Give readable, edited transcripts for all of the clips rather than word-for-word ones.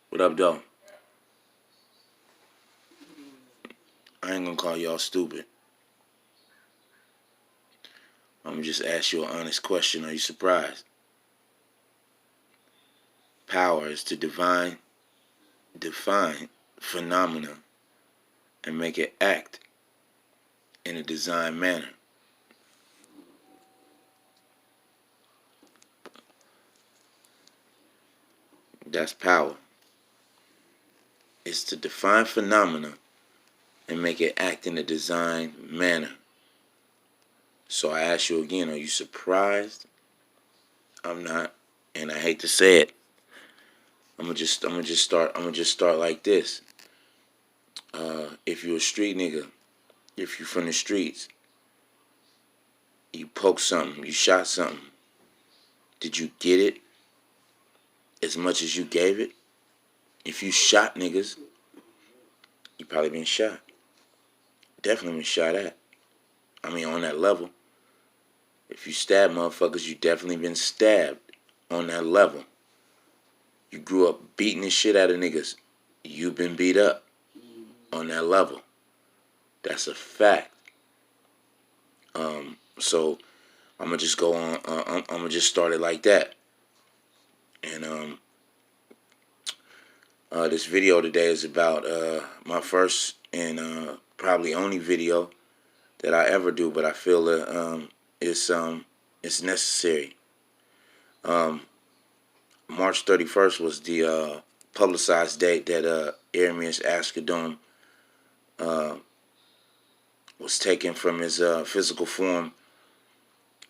What up, though? I ain't gonna call y'all stupid. I'm gonna just ask you an honest question. Are you surprised? Power is to define phenomena and make it act in a designed manner. That's power. It's to define phenomena and make it act in a designed manner. So I ask you again, are you surprised? I'm not, and I hate to say it. I'm gonna just start like this. If you're a street nigga, if you from the streets, you poked something, you shot something. Did you get it as much as you gave it? If you shot niggas, you probably been shot. Definitely been shot at. I mean, on that level. If you stab motherfuckers, you definitely been stabbed on that level. You grew up beating the shit out of niggas. You been beat up on that level. That's a fact. So I'm gonna just go on. I'm gonna just start it like that. And this video today is about my first and probably only video that I ever do, but I feel that it's necessary. March 31st was the publicized date that Aramis Ascadome was taken from his physical form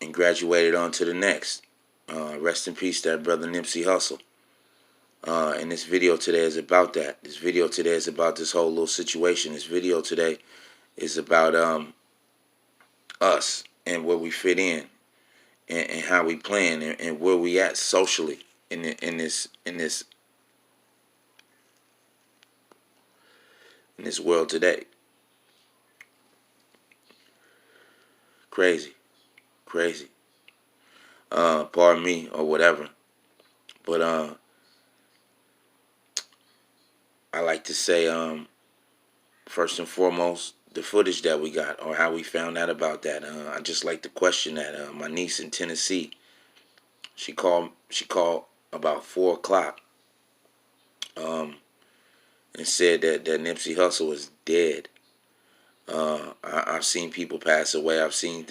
and graduated on to the next. Rest in peace, that brother Nipsey Hussle. And this video today is about that. This video today is about this whole little situation. This video today is about us and where we fit in and how we playing and where we at socially in this world today. Crazy, crazy. Pardon me or whatever, but I like to say first and foremost the footage that we got or how we found out about that. I just like to question that. My niece in Tennessee, she called about 4 o'clock and said that Nipsey Hussle was dead. I've seen people pass away. I've seen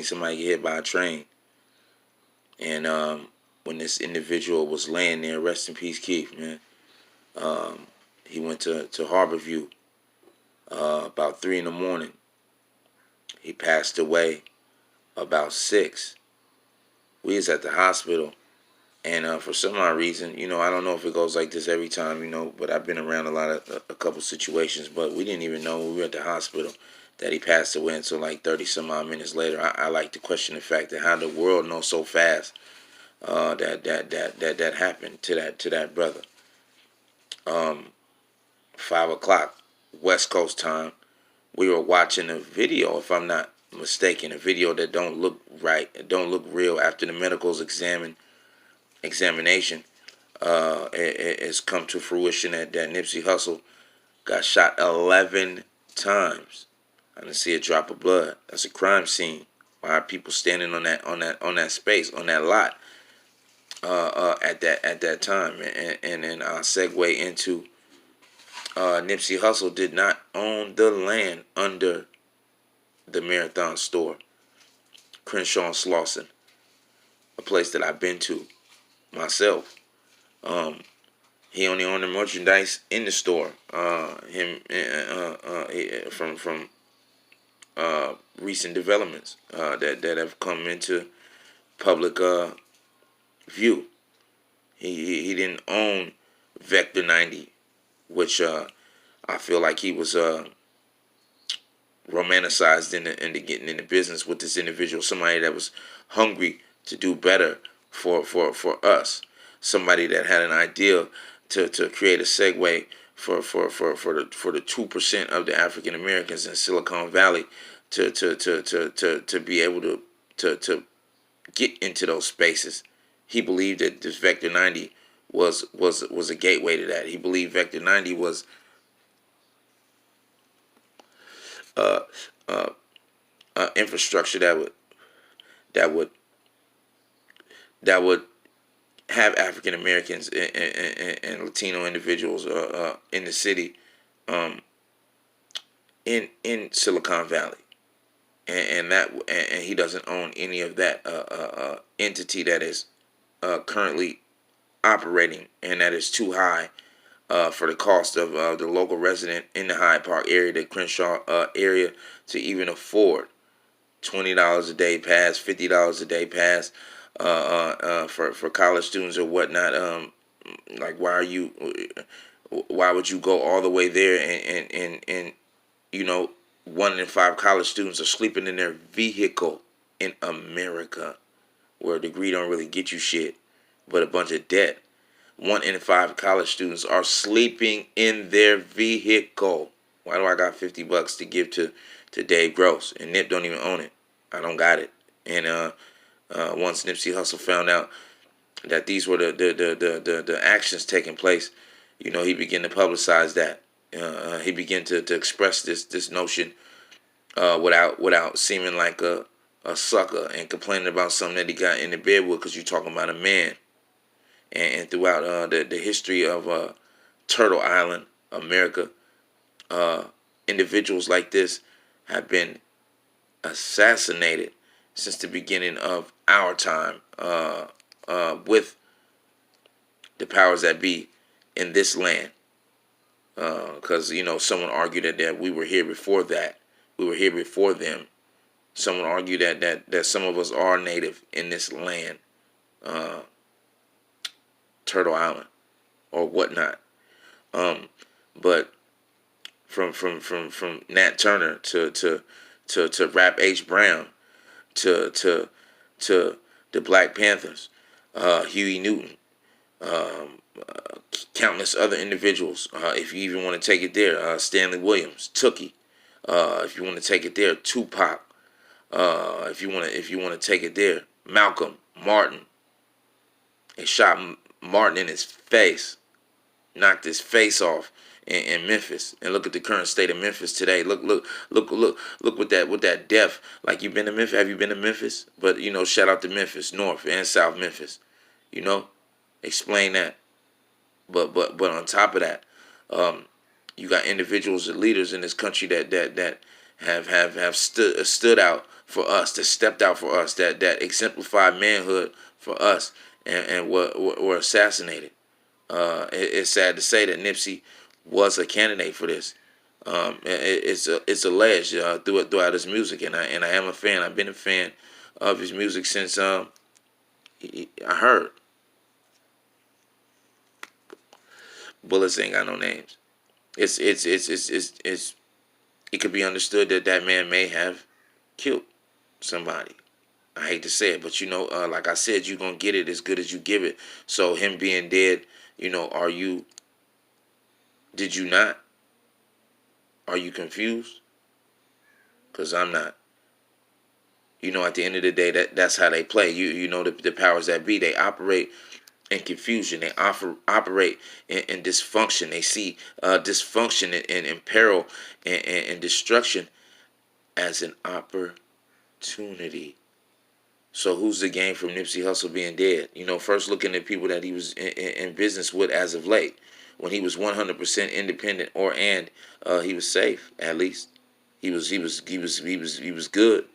somebody get hit by a train. And when this individual was laying there, rest in peace, Keith, man. He went to Harborview about 3 in the morning. He passed away about 6. We was at the hospital, and for some odd reason, I don't know if it goes like this every time, but I've been around a couple situations, but we didn't even know when we were at the hospital that he passed away until like 30 some odd minutes later. I like to question the fact that how the world knows so fast that happened to that brother. 5 o'clock West Coast time, we were watching a video, if I'm not mistaken, a video that don't look right, it don't look real. After the medical's examination, it's come to fruition that Nipsey Hussle got shot 11 times. I didn't see a drop of blood. That's a crime scene. Why are people standing on that space, on that lot, at that time? And then I'll segue into Nipsey Hussle did not own the land under the Marathon store, Crenshaw and Slauson, a place that I've been to myself. He only owned the merchandise in the store. From recent developments that have come into public view. He didn't own Vector 90, which I feel like he was romanticized into getting into business with this individual, somebody that was hungry to do better for us, somebody that had an idea to create a segue for the 2% of the African Americans in Silicon Valley to be able to get into those spaces. He believed that this Vector 90 was a gateway to that. He believed Vector 90 was uh, uh, infrastructure that would that would have African Americans and Latino individuals in the city, um, in Silicon Valley, and he doesn't own any of that entity that is currently operating, and that is too high for the cost of the local resident in the Hyde Park area, the Crenshaw area, to even afford $20 a day pass, $50 a day pass for college students or whatnot. Like, why would you go all the way there and you know, 1 in 5 college students are sleeping in their vehicle in America, where a degree don't really get you shit, but a bunch of debt. 1 in 5 college students are sleeping in their vehicle. Why do I got $50 to give to Dave Gross and Nip don't even own it? I don't got it. And once Nipsey Hussle found out that these were the actions taking place, you know, he began to publicize that. He began to express this notion without seeming like a sucker and complaining about something that he got in the bed with, because you're talking about a man. And throughout the history of Turtle Island, America, individuals like this have been assassinated since the beginning of our time with the powers that be in this land. Because, you know, someone argued that we were here before that. We were here before them. Someone argued that some of us are native in this land, Turtle Island, or whatnot. But from Nat Turner to Rap H. Brown to the Black Panthers, Huey Newton, countless other individuals. If you even want to take it there, Stanley Williams, Tookie. If you want to take it there, Tupac. If you want to take it there, Malcolm, Martin. They shot Martin in his face, knocked his face off in Memphis. And look at the current state of Memphis today. Look with that death. Like, you've been to Memphis? Have you been to Memphis? But, you know, shout out to Memphis, North and South Memphis. You know, explain that. But on top of that, you got individuals and leaders in this country that have stood out for us, that stepped out for us, that exemplified manhood for us, and were assassinated. It's sad to say that Nipsey was a candidate for this. It's alleged throughout his music, and I am a fan. I've been a fan of his music since I heard. Bullets ain't got no names. It could be understood that man may have killed somebody. I hate to say it, but, you know, like I said, you're gonna get it as good as you give it. So him being dead, you know, did you not? Are you confused? Because I'm not. You know, at the end of the day, that's how they play. You know, the powers that be, they operate in confusion. They operate in dysfunction. They see dysfunction and peril and destruction as an opportunity. So who's to gain from Nipsey Hussle being dead? You know, first looking at people that he was in business with as of late, when he was 100% independent, and he was safe. At least he was good.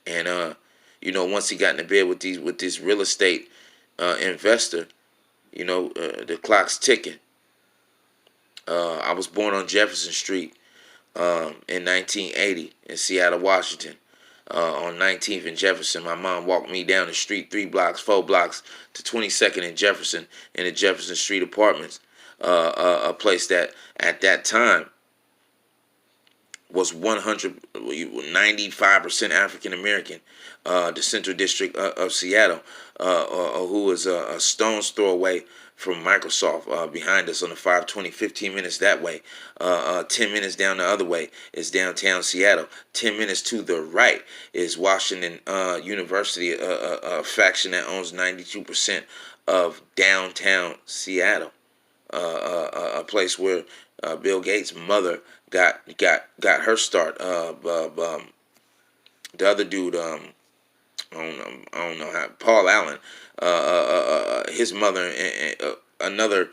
And you know, once he got into bed with this real estate investor, you know, the clock's ticking. I was born on Jefferson Street in 1980 in Seattle, Washington. On 19th and Jefferson, my mom walked me down the street 4 blocks to 22nd and Jefferson in the Jefferson Street Apartments, a place that at that time was 95% African American. The Central District of Seattle, who is a stone's throw away from Microsoft, behind us on the 520, 15 minutes that way. 10 minutes down the other way is downtown Seattle. 10 minutes to the right is Washington University, a faction that owns 92% of downtown Seattle, a place where Bill Gates' mother got her start. The other dude, I don't know how, Paul Allen, his mother, and another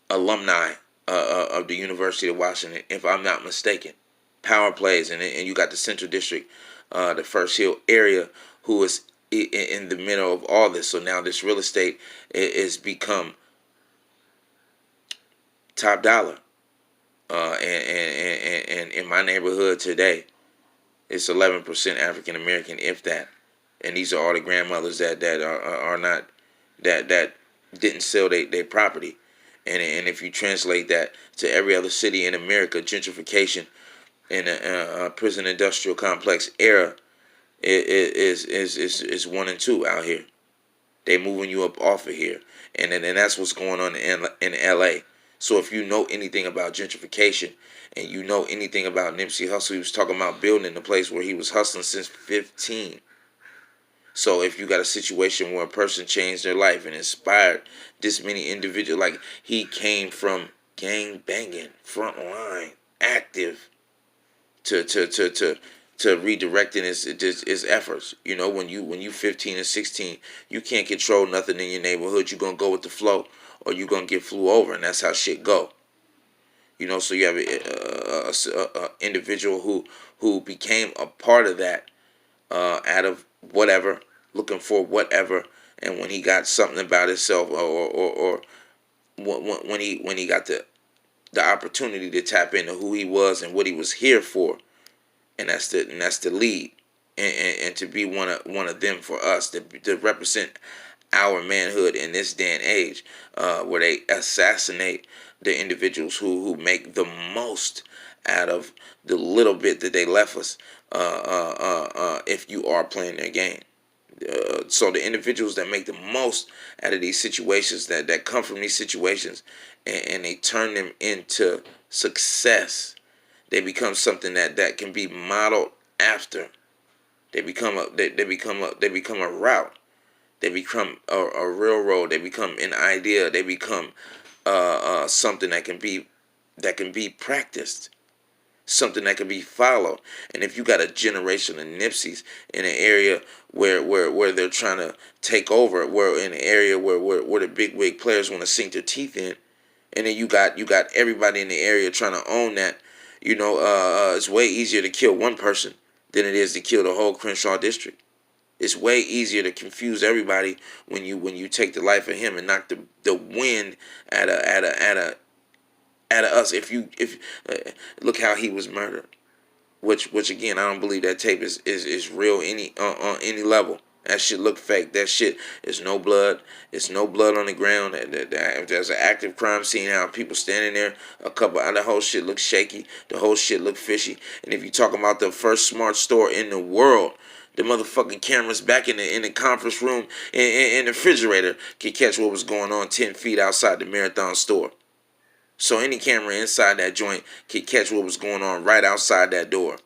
alumni of the University of Washington, if I'm not mistaken. Power plays, and you got the Central District, the First Hill area, who is in the middle of all this. So now this real estate is become top dollar. And in my neighborhood today, it's 11% African American, if that. And these are all the grandmothers that are not that didn't sell their property. And if you translate that to every other city in America, gentrification in a prison industrial complex era is one and two out here. They moving you up off of here, and that's what's going on in L.A. So if you know anything about gentrification, and you know anything about Nipsey Hussle, he was talking about building the place where he was hustling since 15. So if you got a situation where a person changed their life and inspired this many individuals, like he came from gang banging, front line, active, to redirecting his efforts. You know, when you 15 and 16, you can't control nothing in your neighborhood. You're gonna go with the flow, or you're gonna get flew over, and that's how shit go. You know, so you have a individual who became a part of that, out of whatever, looking for whatever, and when he got something about himself, or when he got the opportunity to tap into who he was and what he was here for, and that's the lead, and to be one of them for us to represent our manhood in this day and age, where they assassinate the individuals who make the most out of the little bit that they left us, if you are playing their game. So the individuals that make the most out of these situations, that come from these situations, and they turn them into success, they become something that can be modeled after. They become a route. They become a railroad. They become an idea. They become something that can be practiced, something that can be followed. And if you got a generation of Nipseys in an area where they're trying to take over, where in an area where the big wig players want to sink their teeth in, and then you got everybody in the area trying to own that, it's way easier to kill one person than it is to kill the whole Crenshaw district. It's way easier to confuse everybody when you take the life of him and knock the wind out of us. If look how he was murdered, which again, I don't believe that tape is real on any level. That shit look fake. That shit is no blood. It's no blood on the ground. If there's an active crime scene, how people standing there, the whole shit looks shaky. The whole shit look fishy. And if you talking about the first smart store in the world, the motherfucking cameras back in the conference room in the refrigerator can catch what was going on 10 feet outside the Marathon store. So any camera inside that joint can catch what was going on right outside that door.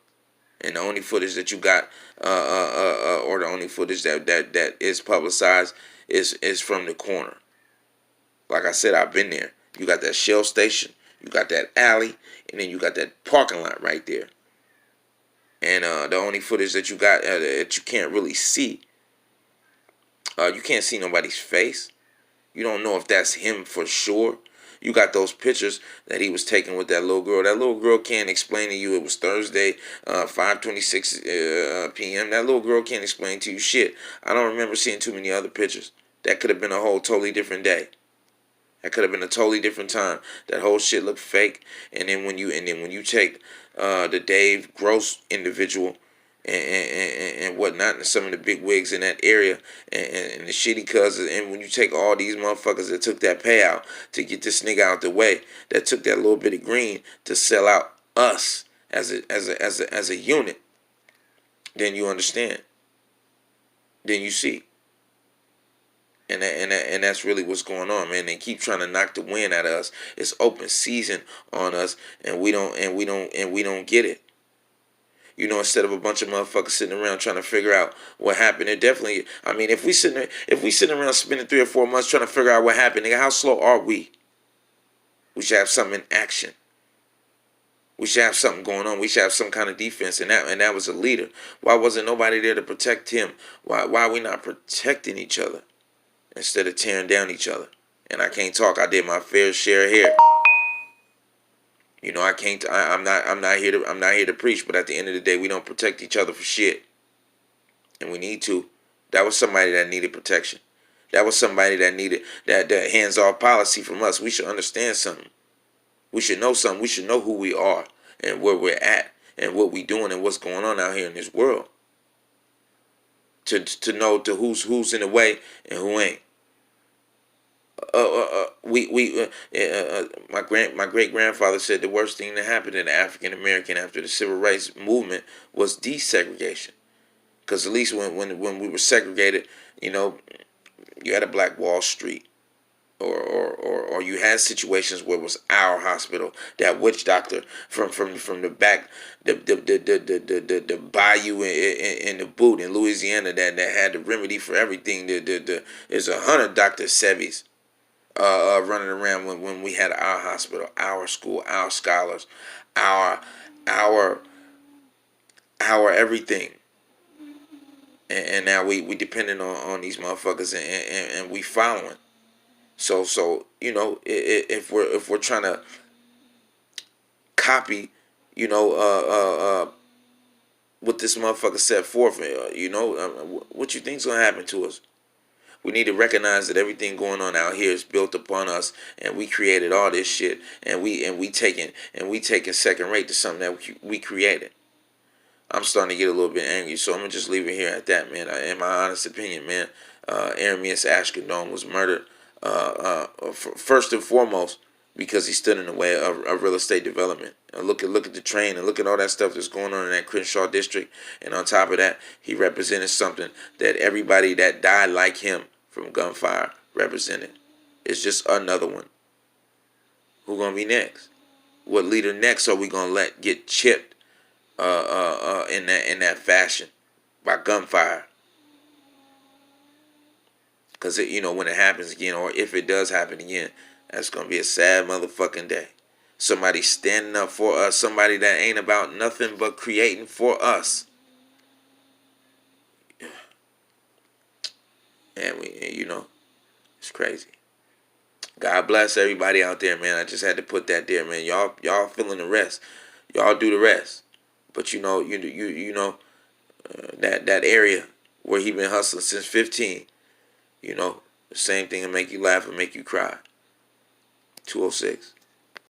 And the only footage that you got, or the only footage that is publicized is from the corner. Like I said, I've been there. You got that Shell station, you got that alley, and then you got that parking lot right there. And the only footage that you got that you can't really see, you can't see nobody's face. You don't know if that's him for sure. You got those pictures that he was taking with that little girl. That little girl can't explain to you it was Thursday, 5:26 p.m. That little girl can't explain to you shit. I don't remember seeing too many other pictures. That could have been a whole totally different day. That could have been a totally different time. That whole shit looked fake. And then when you take the Dave Gross individual and whatnot, and some of the big wigs in that area, and the shitty cousins, and when you take all these motherfuckers that took that payout to get this nigga out the way, that took that little bit of green to sell out us as a unit, then you understand. Then you see. And that's really what's going on, man. They keep trying to knock the wind out of us. It's open season on us, and we don't get it. You know, instead of a bunch of motherfuckers sitting around trying to figure out what happened. It definitely, I mean, if we sitting around spending 3 or 4 months trying to figure out what happened, nigga, how slow are we? We should have something in action. We should have something going on. We should have some kind of defense, and that was a leader. Why wasn't nobody there to protect him? Why are we not protecting each other instead of tearing down each other? And I can't talk. I did my fair share here. You know, I can't. I'm not here to preach. But at the end of the day, we don't protect each other for shit, and we need to. That was somebody that needed protection. That was somebody that needed that hands-off policy from us. We should understand something. We should know something. We should know who we are and where we're at and what we doing and what's going on out here in this world. To know to who's in the way and who ain't. My great grandfather said the worst thing that happened to the African American after the civil rights movement was desegregation. Because at least when we were segregated, you know, you had a Black Wall Street. Or you had situations where it was our hospital, that witch doctor from the back, the bayou in the boot in Louisiana that had the remedy for everything. There's 100 Dr. Sevis running around when we had our hospital, our school, our scholars, our everything. And now we depending on these motherfuckers and we following. So you know, if we're trying to copy, you know, what this motherfucker set forth, you know, what you think's gonna happen to us? We need to recognize that everything going on out here is built upon us, and we created all this shit, and we taking second rate to something that we created. I'm starting to get a little bit angry, so I'm gonna just leave it here at that, man. In my honest opinion, man, Arameus Ashkadon was murdered. First and foremost, because he stood in the way of real estate development. Look at the train and look at all that stuff that's going on in that Crenshaw district. And on top of that, he represented something that everybody that died like him from gunfire represented. It's just another one. Who gonna be next? What leader next are we gonna let get chipped in that fashion by gunfire? Because, you know, when it happens again, or if it does happen again, that's going to be a sad motherfucking day. Somebody standing up for us. Somebody that ain't about nothing but creating for us. And you know, it's crazy. God bless everybody out there, man. I just had to put that there, man. Y'all feeling the rest. Y'all do the rest. But you know, you know, that area where he been hustling since 15. You know, the same thing will make you laugh and make you cry. 206.